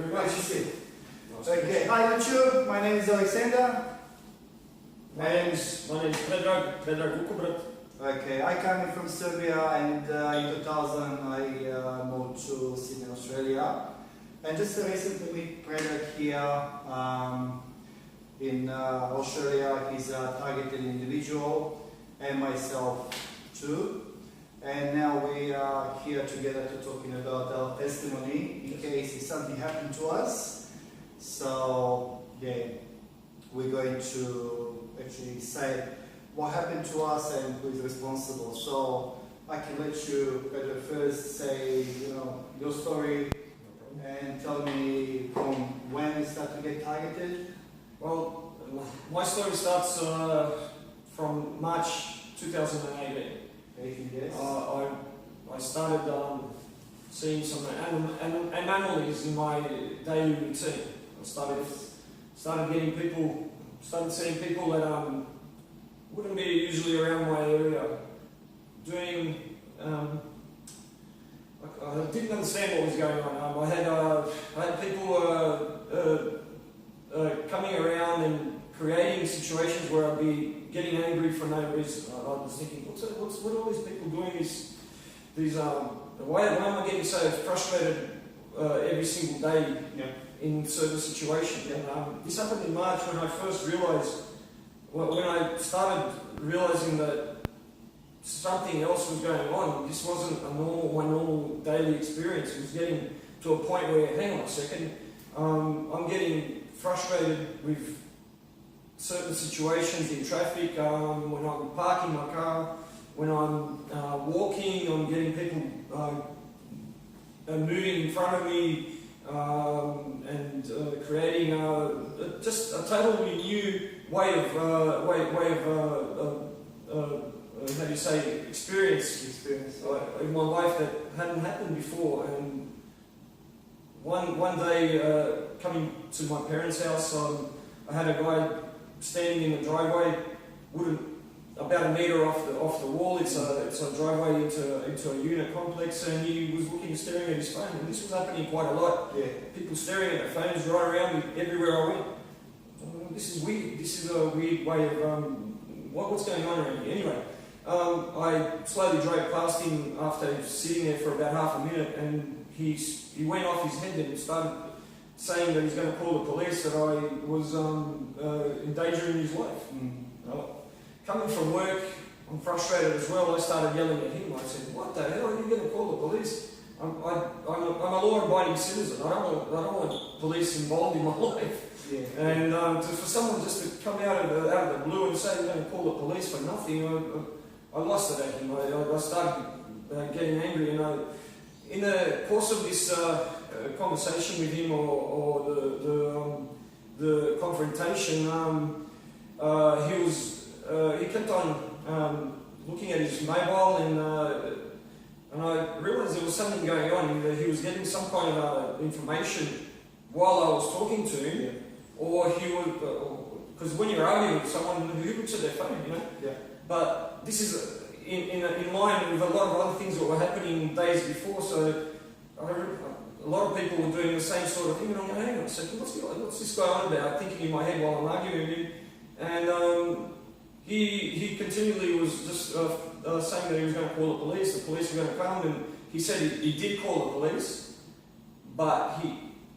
very much. Nice to see you. Nice to Okay, meet you. hi YouTube, my name is Alexander. My name's Predrag Vukobrad. Okay, I come from Serbia and in 2000 I moved to Sydney, Australia. And just recently met Predrag here in Australia. He's a targeted individual and myself too. And now we are here together to talking about our testimony in case if something happened to us. So yeah, we're going to actually say what happened to us and who is responsible. So I can let you first say your story and tell me from when you start to get targeted. Well, my story starts from March 2018. 18 years. I started seeing some anomalies in my daily routine. I started seeing people that wouldn't be usually around my area. Doing, I didn't understand what was going on. I had people coming around and creating situations where I'd be getting angry for no reason. I was thinking, what are all these people doing? Why am I getting so frustrated every single day in certain situations? And this happened in March when I first realised, when I started realising that something else was going on. This wasn't my normal daily experience. It was getting to a point where, hang on a second, I'm getting frustrated with certain situations in traffic, when I'm parking my car, when I'm walking, I'm getting people moving in front of me and creating just a totally new way of how do you say, experience in my life that hadn't happened before. And one day, coming to my parents' house, I had a guy standing in the driveway, about a metre off the wall. It's a driveway into a unit complex, and he was staring at his phone. And this was happening quite a lot. Yeah. People staring at their phones right around me everywhere I went. This is weird. This is a weird way of what's going on around here. Anyway, I slowly drove past him after sitting there for about half a minute, and he went off his head and started saying that he's going to call the police, that I was endangering his life. Coming from work, I'm frustrated as well. I started yelling at him. I said, "What the hell are you going to call the police? I'm a law-abiding citizen. I don't want police involved in my life." Yeah. And for someone just to come out of the blue and say they're going to call the police for nothing, I lost it at him. I started getting angry, and in the course of this conversation with him, or the confrontation, he kept on looking at his mobile, and I realised there was something going on. He was getting some kind of information while I was talking to him. Yeah. Or he would, because when you're arguing with someone, who looks at their phone, Yeah. But this is in line with a lot of other things that were happening days before. So a lot of people were doing the same sort of thing, and I'm going, hang on a second, what's this guy on about? Thinking in my head while I'm arguing with him, and he continually was just saying that he was going to call the police were going to come, and he said he did call the police, but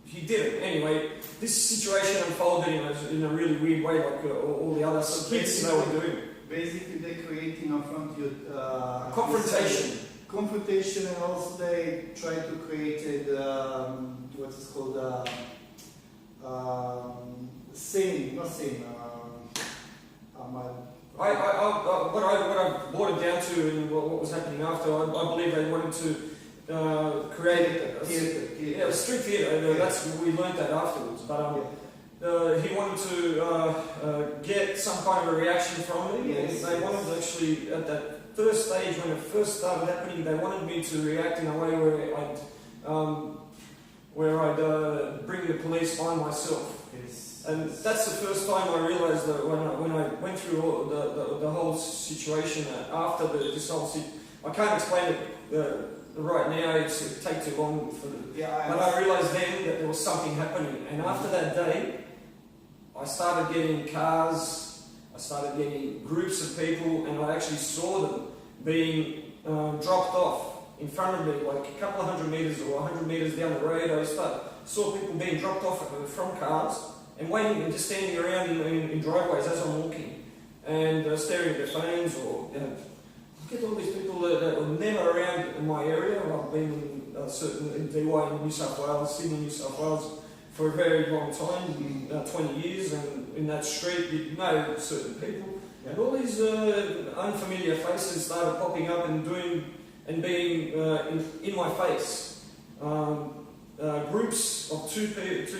he didn't. Anyway, this situation unfolded in a really weird way, like all the other kids they were doing. Basically, they're creating in front of you confrontation, and also they try to create what's it called, What I brought it down to, and what was happening after, I believe they wanted to create a street theatre. That's we learned that afterwards. But he wanted to get some kind of a reaction from me. Yes, they wanted to actually, at that first stage when it first started happening, they wanted me to react in a way where I'd bring the police on myself. Yes. And that's the first time I realised that when I went through the whole situation after this whole I can't explain it right now it take too long for the. Yeah, But I realised then that there was something happening, and after that day, I started getting cars, I started getting groups of people, and I actually saw them being dropped off in front of me, like a couple of 100 metres or 100 metres down the road. I saw people being dropped off from cars and waiting and just standing around in driveways as I'm walking and staring at their phones or, you know, look at all these people that were never around in my area. I've been in DY in New South Wales, Sydney, New South Wales for a very long time, 20 years, and in that street you know certain people. And all these unfamiliar faces started popping up and being in my face. Groups of two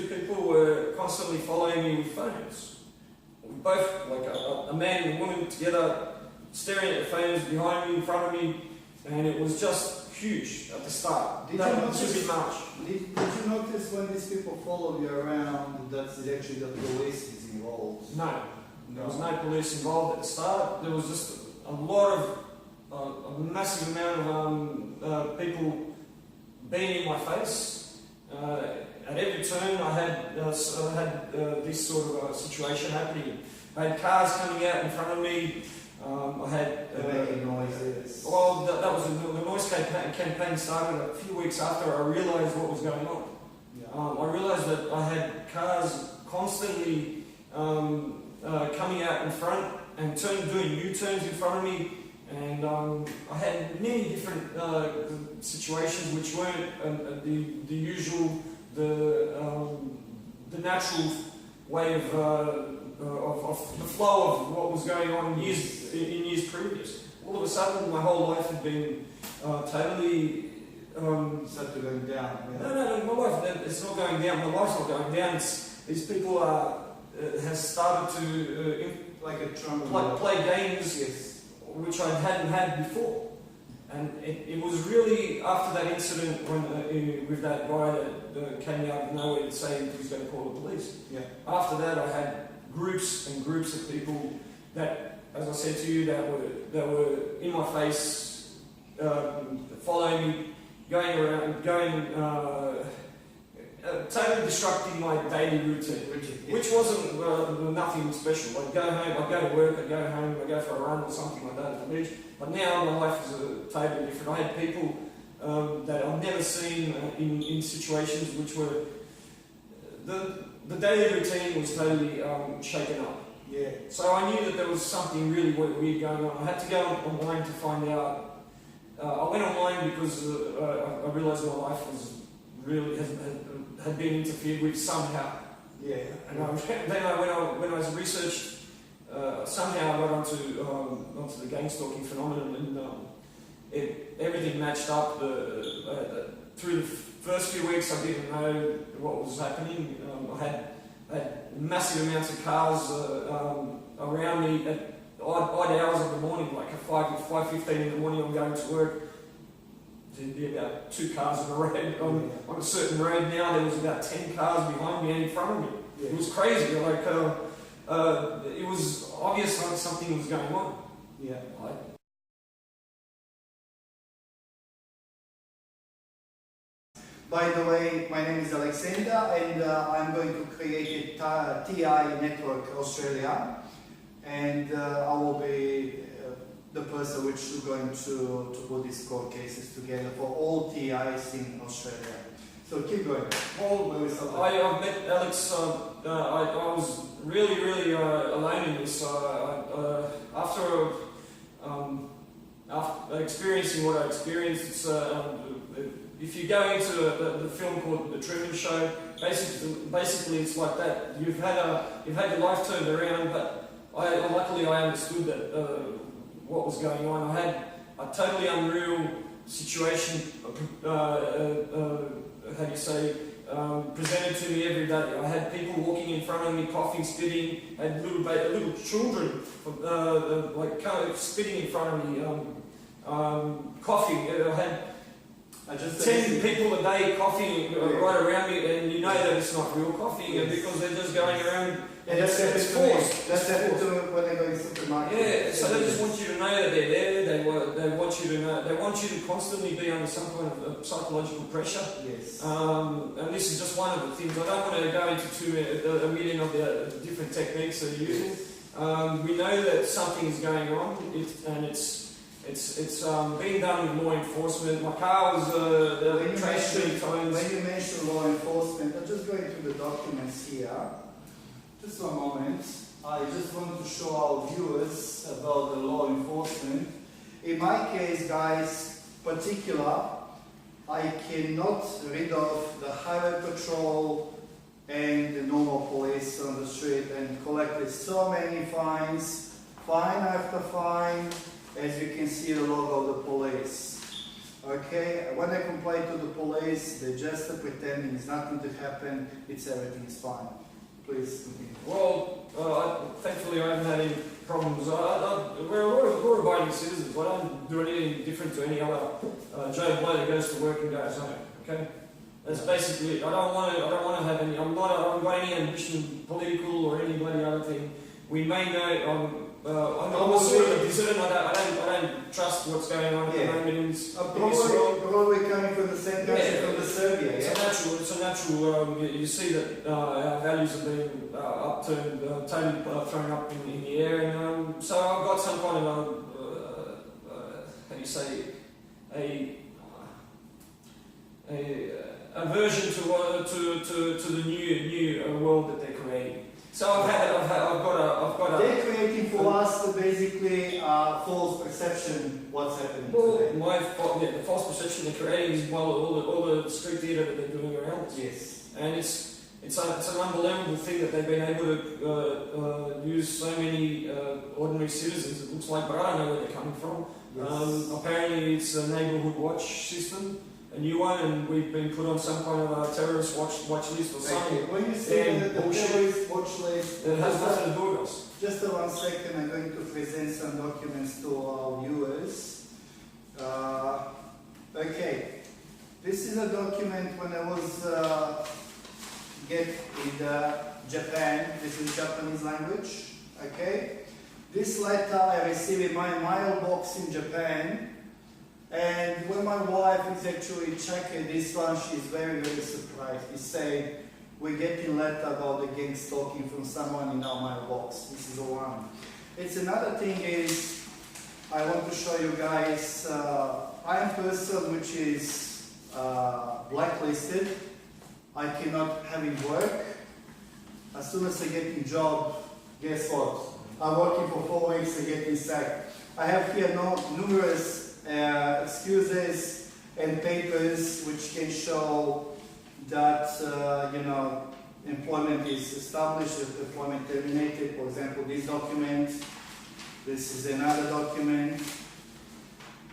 people were constantly following me with phones. Both, like a man and a woman together, staring at the phones behind me, in front of me, and it was just huge at the start. Did you notice when these people follow you around that actually the police is involved? No. There was no police involved at the start. There was just a lot of, a massive amount of people being in my face. At every turn I had this sort of situation happening. I had cars coming out in front of me. I had... making noises. Well, that was the noise campaign started a few weeks after I realised what was going on. Yeah. I realised that I had cars constantly coming out in front and doing U-turns in front of me, and I had many different situations which weren't the usual, the natural way of the flow of what was going on in years previous. All of a sudden, my whole life had been totally started going down. Yeah. No, my life, it's not going down. My life's not going down. These people has started to like a play games, yes, which I hadn't had before. And it was really after that incident when with that guy that came out of nowhere saying he was going to call the police. Yeah. After that, I had groups and groups of people that, as I said to you, that were in my face, following me, going around, totally disrupting my daily routine, which wasn't nothing special. I'd go home, I'd go to work, I'd go home, I'd go for a run or something like that at the beach. But now my life is totally different. I had people that I've never seen in situations which were... The daily routine was totally shaken up. Yeah. So I knew that there was something really weird going on. I had to go online to find out. I went online because I realised my life was really had been interfered with somehow. Yeah. And when I researched, somehow I got onto the gang stalking phenomenon, and everything matched up. Through the first few weeks, I didn't know what was happening. I had massive amounts of cars around me at odd hours of the morning, like at 5:15 in the morning. I'm going to work. There'd be about 2 cars on a road on a certain road. Now there was about 10 cars behind me and in front of me. Yeah. It was crazy. Like it was obvious like something was going on. Yeah. By the way, my name is Alexander, and I'm going to create a TI Network Australia, and I will be the person which is going to put these court cases together for all TIs in Australia. So keep going. Well, I met Alex. I was really alone in this. After experiencing what I experienced, if you go into the film called The Truman Show, basically it's like that. You've had your life turned around, but luckily I understood that what was going on. I had a totally unreal situation. Presented to me every day. I had people walking in front of me, coughing, spitting. I had little children like kind of spitting in front of me, coughing. I just 10 people a day coughing right around me, and you know that it's not real coughing because they're just going around. And that's happened to me. That's happened to me when I go to market. Yeah, so they just want you to know that they're there. They want you to know. They want you to constantly be under some kind of psychological pressure. Yes. And this is just one of the things. I don't want to go into a million of the different techniques they're using. We know that something is going on, and it's being done with law enforcement. My car was traced 3 times. When you mention law enforcement, I'm just going through the documents here. Just one moment. I just want to show our viewers about the law enforcement. In my case, guys, particular, I cannot rid of the highway patrol and the normal police on the street and collected so many fines, fine after fine, as you can see the logo of the police. Okay, when I complain to the police, they're just pretending it's nothing to happen, everything is fine. Please continue. Well, thankfully I haven't had any problems. We're law-abiding citizens. I don't do anything different to any other Joe Blow that goes to work and goes home. Okay, that's basically. I don't want to have any. I haven't got any ambition, political or any bloody other thing. We may know. I'm a sort of dissident. I don't trust what's going on at the moment in this world. Probably coming from the same country, from the Serbia. It's a natural. You see that our values are being upturned, totally thrown up in the air, and so I've got some kind of how do you say a aversion to the new world that they're creating. So I've got a. They're creating for us to basically false perception what's happening today. The false perception they're creating is all the street theatre that they're doing around us. Yes. And it's an unbelievable thing that they've been able to use so many ordinary citizens. It looks like, but I don't know where they're coming from. Yes. Apparently, it's a neighbourhood watch system. A new one, and we've been put on some kind of a terrorist watch list or something. When you say the terrorist watch list, it has nothing to do with us. Just 1 second, I'm going to present some documents to our viewers. Okay, this is a document when I was in Japan. This is Japanese language. Okay, this letter I received in my mailbox in Japan. And when my wife is actually checking this one, she's very, very surprised. He said, we're getting letter about the gang stalking from someone in our mailbox. This is the one. It's another thing is, I want to show you guys, I am a person which is blacklisted. I cannot have him work. As soon as I get in job, guess what? I'm working for 4 weeks and getting sacked. I have here numerous excuses and papers which can show that employment is established, employment terminated. For example, this document. This is another document.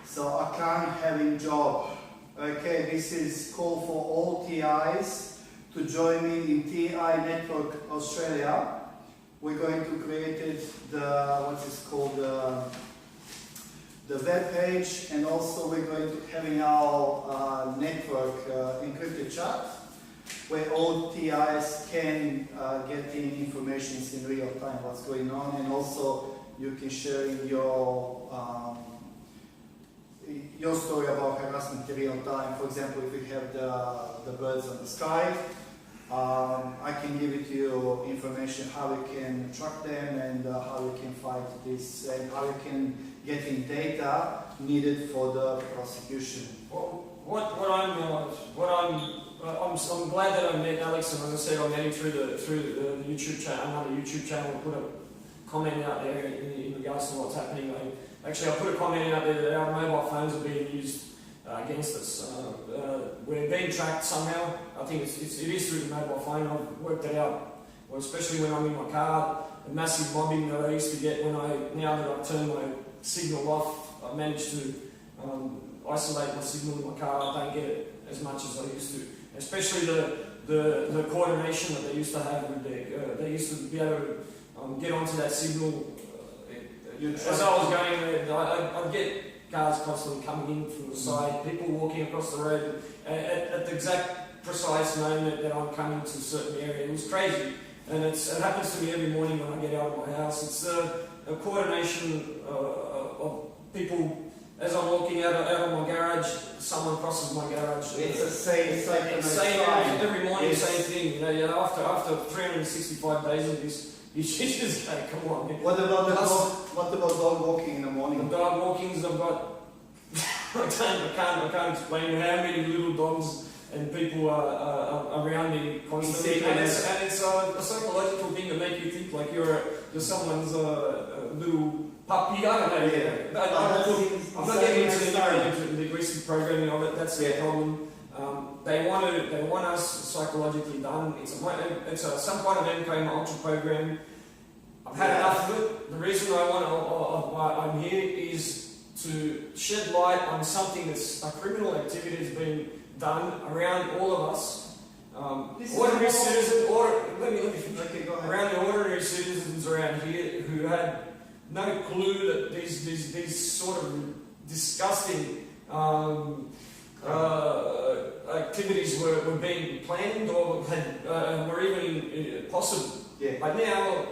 So I can't have a job. Okay, this is call for all TIs to join me in TI Network Australia. We're going to create the web page, and also we're going to having our network encrypted chat where all TIs can get in information in real time what's going on, and also you can share in your story about harassment in real time. For example, if we have the birds on the sky, I can give it to you information how we can track them and how we can fight this and how we can get in data needed for the prosecution. Well, I'm glad that I met Alex, and as I said, I met him through the YouTube channel, another YouTube channel. I put a comment out there in regards to what's happening. I put a comment out there that our mobile phones are being used against us. We're being tracked somehow. I think it is through the mobile phone. I've worked it out, well, especially when I'm in my car. The massive mobbing that I used to get now that I've turned my signal off, I've managed to isolate my signal in my car. I don't get it as much as I used to. Especially the coordination that they used to have with they used to be able to get onto that signal. As I was going there, I'd get cars constantly coming in from the side, people walking across the road at the exact precise moment that I'm coming to a certain area. It was crazy, and it happens to me every morning when I get out of my house. a coordination of people. As I'm walking out of my garage, someone crosses my garage. It's the same every morning, same thing. You know, after 365 days of this, you just go, come on. What about dog walking in the morning? The dog walkings, I've got. I can't explain how many little dogs and people are around me constantly. And it's a psychological thing to make you think like you're someone's little puppy. I don't know. I'm not getting into the linguistic programming of it. That's their problem. They want us psychologically done. It's some kind of MK ultra program. I've had enough of it. The reason why I'm here is to shed light on something that's a criminal activity that's been done around all of us. Ordinary citizens, let me finish. Okay, go ahead. Around the ordinary citizens around here who had no clue that these sort of disgusting activities were being planned or were even possible. Yeah. But now,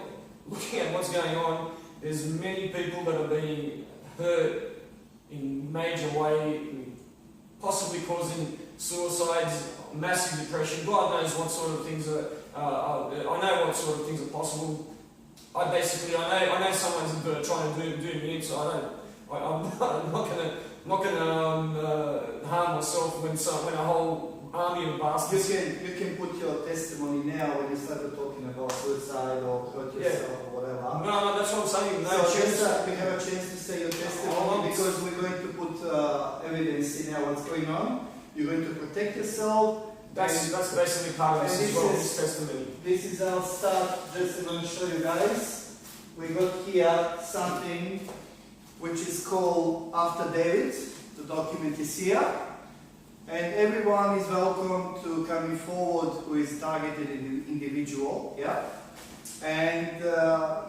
looking at what's going on, there's many people that are being hurt in major way, possibly causing suicides, massive depression. God knows what sort of things are. I know what sort of things are possible. I know someone's trying to do me in, so I'm not gonna harm myself when a whole army of bastards. You can put your testimony now when you started talking about suicide or hurt yourself or whatever. No, that's what I'm saying. No so chance. we have a chance to say your testimony because we're going to put evidence in now what's going on. You're going to protect yourself. That's basically part of this as well, this testimony. This is our start. Just I'm going to show you guys. We got here something which is called After David. The document is here. And everyone is welcome to coming forward who is targeted individual. Yeah. And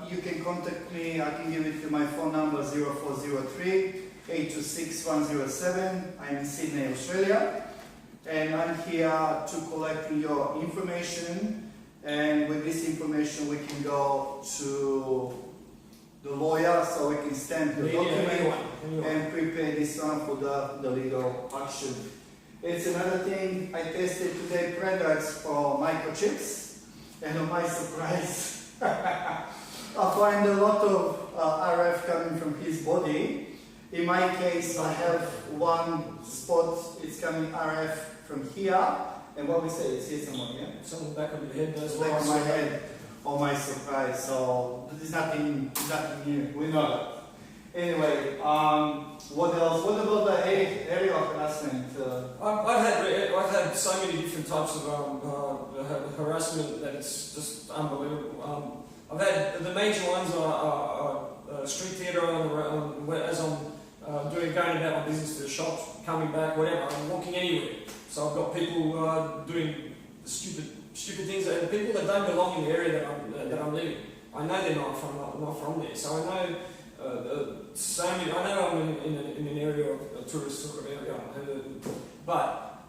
you can contact me. I can give it to my phone number 0403 826 107. I'm in Sydney, Australia. And I'm here to collect your information. And with this information, we can go to the lawyer so we can stamp the document and prepare this one for the legal action. It's another thing. I tested today products for microchips, and to my surprise, I find a lot of RF coming from his body. In my case, I have one spot. It's coming RF from here, and what we say is here somewhere, yeah? It's on the back of your head. That's back of my head. Oh, my surprise! So there's nothing new. We know that. Anyway, what else? What about the area of harassment? I've had so many different types of harassment that it's just unbelievable. I've had the major ones are street theatre as I'm going about my business to the shop, coming back, whatever. I'm walking anywhere, so I've got people doing stupid things, and people that don't belong in the area that I'm living. I know they're not from there, so I know. I know I'm in an area of a tourist sort of area, but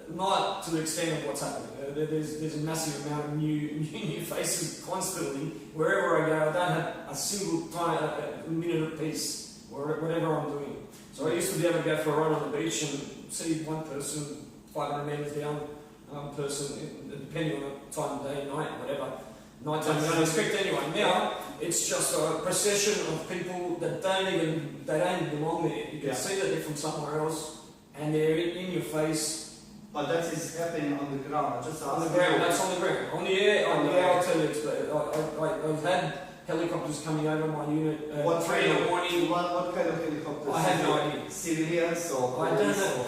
not to the extent of what's happening. There's a massive amount of new faces constantly. Wherever I go, I don't have a single time, a minute of peace, or whatever I'm doing. So I used to be able to go for a run on the beach and see one person 500 metres down, person, depending on the time of day, night, whatever. Nighttime, we don't expect anyone. Now, it's just a procession of people that don't belong there. You can see that they're from somewhere else, and they're in your face. But that is happening on the ground. Just on the ground. That's on the ground. On the air, I'll tell you. I've had helicopters coming over my unit at 3 in the morning. What kind of helicopters? I have no idea. Civilians or? I don't know.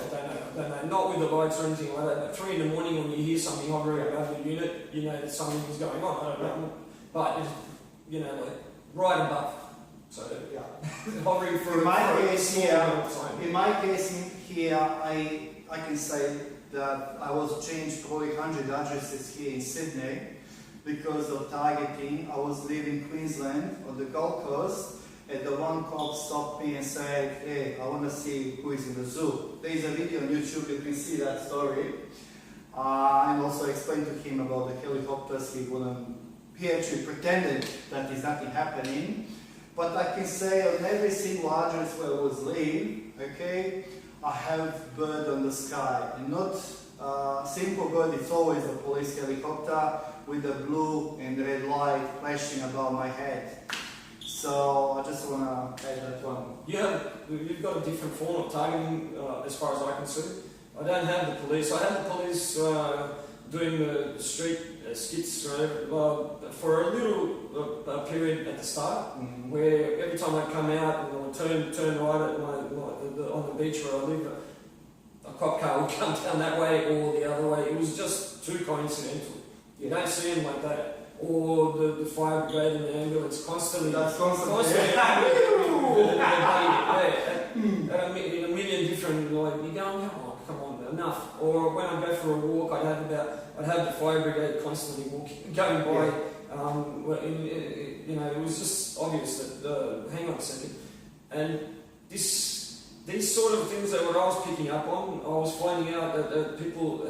Not with the lights or anything like that. At 3 in the morning, when you hear something hovering above the unit, you know that something is going on. I don't know. But it's, like right above. So hovering for in my case here, I can say that I was changed probably 100 addresses here in Sydney because of targeting. I was living in Queensland on the Gold Coast, and the one cop stopped me and said, "Hey, I want to see who is in the zoo." There is a video on YouTube, you can see that story. And also explained to him about the helicopters. He wouldn't he actually pretended that there's nothing happening. But I can say on every single address where I was living, okay, I have bird on the sky. And not simple bird, it's always a police helicopter with a blue and red light flashing above my head. So I just want to add that one. You've got a different form of targeting as far as I can see. I don't have the police. I have the police doing the street skits for a little period at the start, where every time I come out and I turn right at on the beach where I live, a cop car would come down that way or the other way. It was just too coincidental. You don't see them like that. Or the fire brigade and the ambulance constantly. That's constantly. In a million different, like, you're going, come on, enough. Or when I go for a walk, I'd have the fire brigade constantly going by. It was just obvious that, hang on a second. And these sort of things that what I was picking up on, I was finding out that people,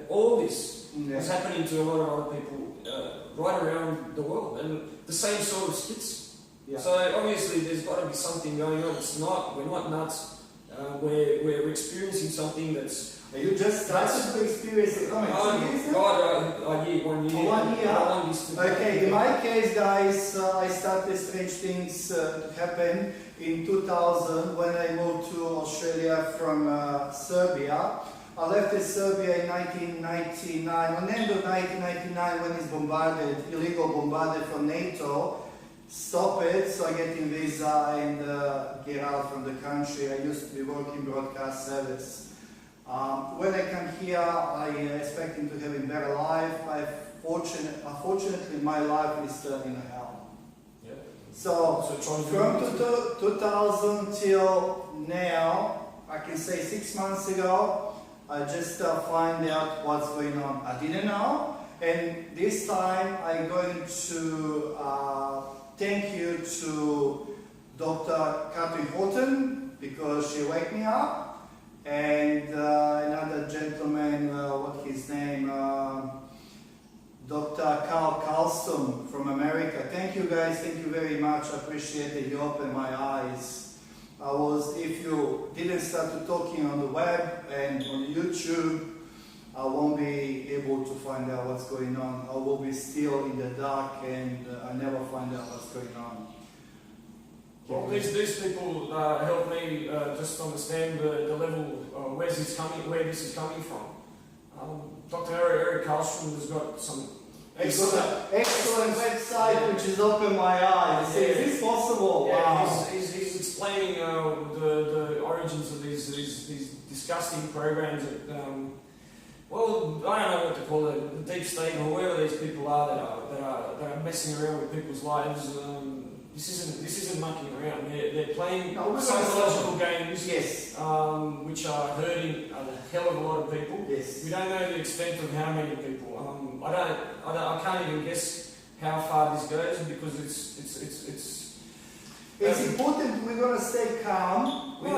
all this is happening to a lot of other people right around the world, and the same sort of skits. So obviously there's got to be something going on. We're not nuts. We're experiencing something that's. You just started to experience it. God, a year, 1 year. 1 year. Okay, in my case, guys, I started strange things to happen in 2000 when I moved to Australia from Serbia. I left Serbia in 1999, on the end of 1999 when it's illegal bombarded from NATO. Stop it, so I get in visa and get out from the country. I used to be working broadcast service. When I come here, I expecting to have a better life. Unfortunately, my life is turning to hell. Yeah. So from 2000 till now, I can say 6 months ago, I just find out what's going on. I didn't know, and this time I'm going to thank you to Dr. Katherine Horton because she waked me up, and another gentleman, what's his name, Dr. Eric Karlstom from America. Thank you guys, thank you very much. I appreciate it. You opened my eyes. If you didn't start to talking on the web and on YouTube, I won't be able to find out what's going on. I will be still in the dark and I never find out what's going on. Well, these people help me just understand the level where this is coming from. Dr. Eric Karlstom has got some excellent website which has opened my eyes. Yeah. Is this possible? Yeah, Wow. he's explaining the origins of these disgusting programs that, well, I don't know what to call it, the deep state or whoever these people are that are messing around with people's lives. This isn't mucking around. They're playing psychological games, yes, which are hurting a hell of a lot of people. Yes. We don't know the extent of how many people. I can't even guess how far this goes because it's important. We're going to stay calm. We're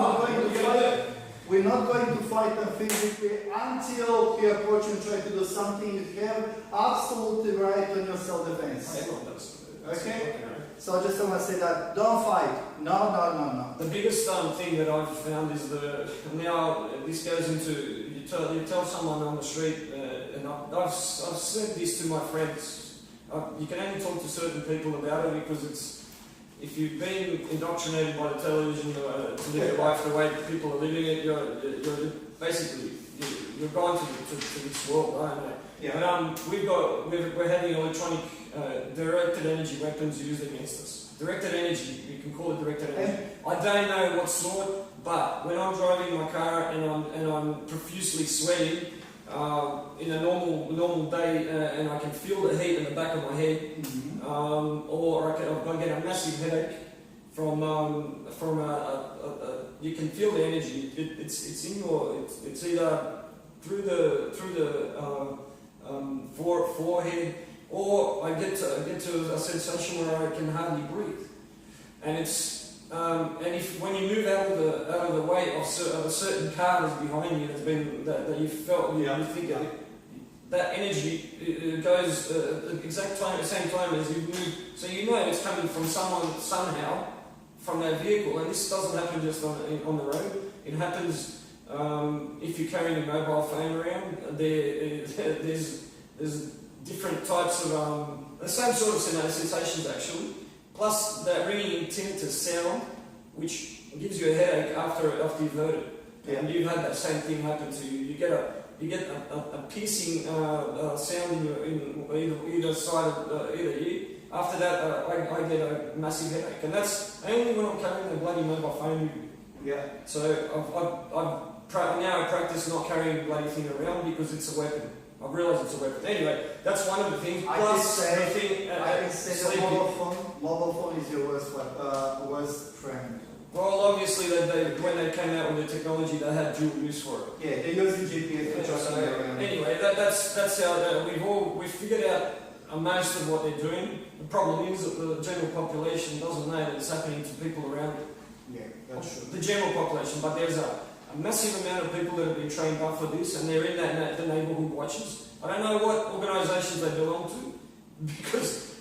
not going to fight them physically until we approach and try to do something. You have absolutely right on your self-defense. Everyone does. Okay? So I just want to say that, don't fight. No. The biggest thing that I've found is now this goes into, you tell someone on the street, and I've said this to my friends, you can only talk to certain people about it because if you've been indoctrinated by the television to live your life the way people are living it, you're basically gone to this world, I don't know. Yeah. But we're having electronic directed energy weapons used against us. Directed energy, you can call it directed energy. I don't know what sort, but when I'm driving my car and I'm profusely sweating in a normal day, and I can feel the heat in the back of my head, or I get a massive headache from you can feel the energy. It's in your. It's either through the forehead, or I get to a sensation where I can hardly breathe, and when you move out of the way of a certain car that's behind you, that you felt, you think that energy goes at the same time as you move. So you know it's coming from someone somehow from that vehicle, and this doesn't happen just on the road. It happens if you're carrying a mobile phone around. There's different types of the same sort of sensations actually. Plus that ringing tinnitus sound, which gives you a headache after you've heard it. Yeah. And you've had that same thing happen to you. You get a piercing sound in either side of either ear. After that, I get a massive headache, and that's only when I'm carrying a bloody mobile phone with me. Yeah. So now I practice not carrying a bloody thing around because it's a weapon. I've realised it's a weapon. Anyway, that's one of the things. I Plus, can the thing, say the mobile phone is your worst friend. Well, obviously, when they came out with the technology, they had dual use for it. Yeah, they're using GPS for tracking around. Anyway, that's how we've figured out most of what they're doing. The problem is that the general population doesn't know that it's happening to people around it. Yeah, that's true. The general population, but there's a massive amount of people that have been trained up for this, and they're in the neighbourhood watches. I don't know what organisations they belong to, because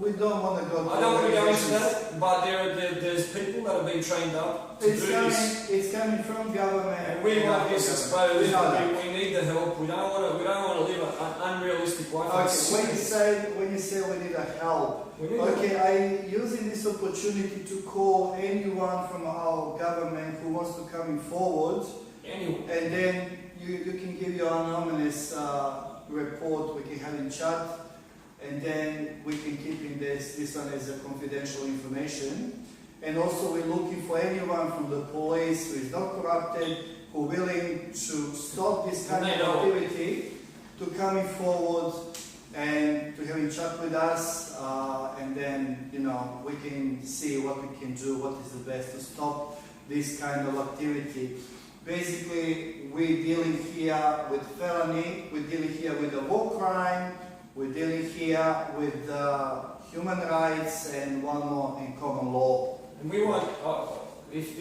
we don't want to go. I don't want to go into that, but there's people that have been trained up to do this. It's coming from government. And we want this exposed. We need the help. We don't want to live an unrealistic life. Okay, when you say we need a help. I'm using this opportunity to call anyone from our government who wants to come forward. Anyone. And then you can give your anonymous report. We can have in chat. And then we can keep in this one as a confidential information. And also we're looking for anyone from the police who is not corrupted, who is willing to stop this kind of activity, to come forward and to have a chat with us, and then we can see what we can do, what is the best to stop this kind of activity. Basically, we're dealing here with felony, we're dealing here with a war crime, we're dealing here with human rights and one more in common law. And we want, if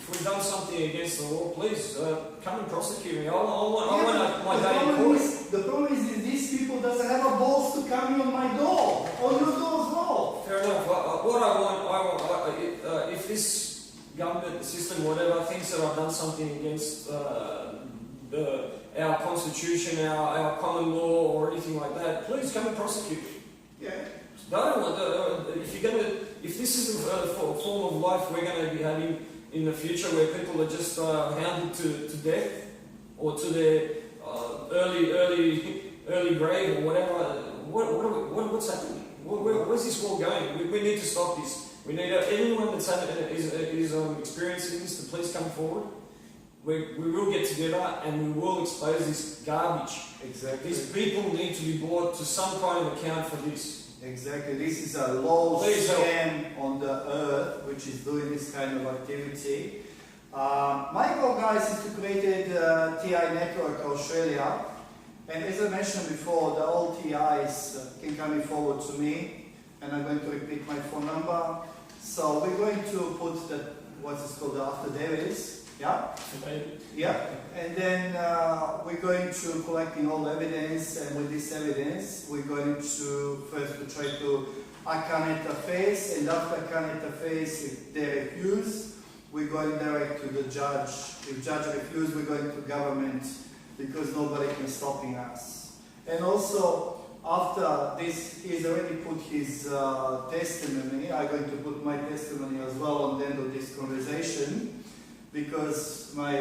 we've done something against the law, please come and prosecute me. I want my day in court. The problem is these people doesn't have a balls to come in on my door, on your door as well. Fair enough. What I want, if this government system, whatever, thinks that I've done something against our constitution, our common law, or anything like that, please come and prosecute me. Yeah. If this is a form of life we're going to be having in the future, where people are just hounded to death or to their early grave or whatever, what's happening? Where's this war going? We need to stop this. We need anyone that's experiencing this to please come forward. We will get together and we will expose this garbage. Exactly. These people need to be brought to some kind of account for this. Exactly. This is a low scam on the earth which is doing this kind of activity. My goal, guys, is to create a TI network Australia. And as I mentioned before, the all TIs can come forward to me, and I'm going to repeat my phone number. So we're going to put what's called the affidavits. Yeah? Yeah. And then we're going to collecting all evidence, and with this evidence, we're going to first try to account the face, and after account the face, if they refuse, we're going direct to the judge. If judge refuses, we're going to government, because nobody can stopping us. And also, after this, he's already put his testimony. I'm going to put my testimony as well on the end of this conversation, because my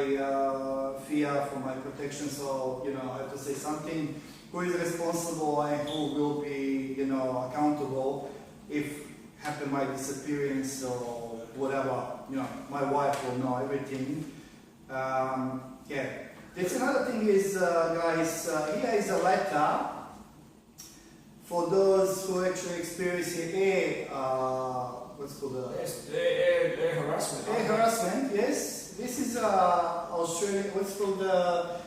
fear for my protection, so I have to say something. Who is responsible and who will be accountable if happen my disappearance or whatever? My wife will know everything. Yeah. There's another thing is, guys, here is a letter for those who actually experience air harassment. Air harassment, yes. This is Australia, what's called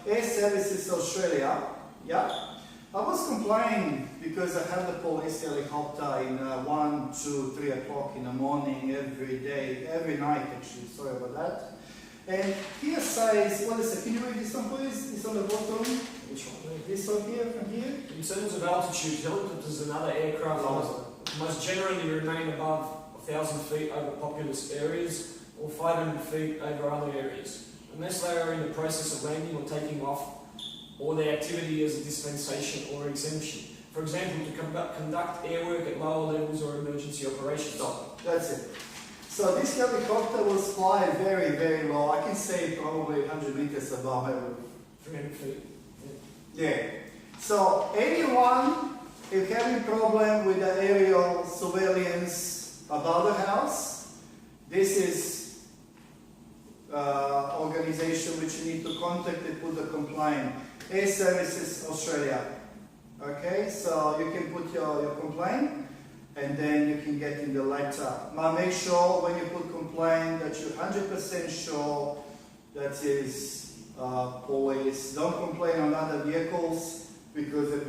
Air Services Australia. Yeah. I was complaining because I have the police helicopter in 1, 2, 3 o'clock in the morning every day, every night actually, sorry about that. And here says, what is it? Can you read this one please? It's on the bottom. Which one? This one here, from here. In terms of altitude, helicopters and other aircraft must generally remain above 1,000 feet over populous areas or 500 feet over other areas, unless they are in the process of landing or taking off, or their activity is a dispensation or exemption. For example, to conduct airwork at lower levels or emergency operations. That's it. So this helicopter was flying very, very low. I can say probably 100 meters above my roof. 300 feet. Yeah. So anyone if having problem with the aerial surveillance above the house, this is organization which you need to contact and put a complaint. Air Services Australia. Okay, so you can put your complaint and then you can get in the letter. Now make sure when you put complaint that you're 100% sure that is police. Don't complain on other vehicles because they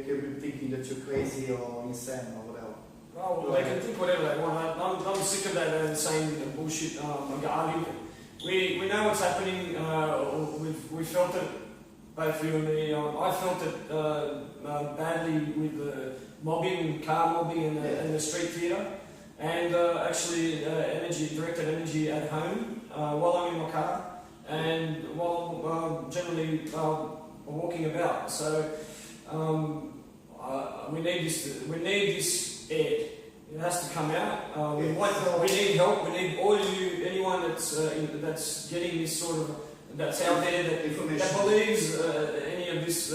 can be thinking that you're crazy or insane or whatever. Oh, well, they can think whatever they want. I'm sick of that insane bullshit argument. We know what's happening. We felt it, both you and me. I felt it badly with the mobbing, car mobbing, and the street theatre, and actually directed energy at home while I'm in my car and while generally walking about. So we need this aired. It has to come out. We need help. We need all anyone that's getting this sort of that's out there that believes any of this.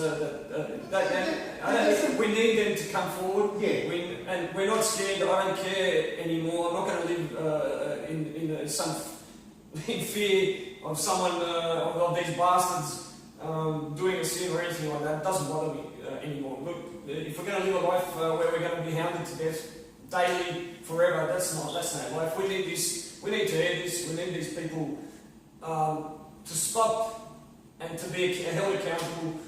We need them to come forward. Yeah. And we're not scared. I don't care anymore. I'm not going to live in fear of someone of these bastards doing a sin or anything like that. It doesn't bother me anymore. Look, if we're going to live a life where we're going to be hounded to death daily, forever, that's not life. We need this. We need to air this. We need these people to stop and to be held accountable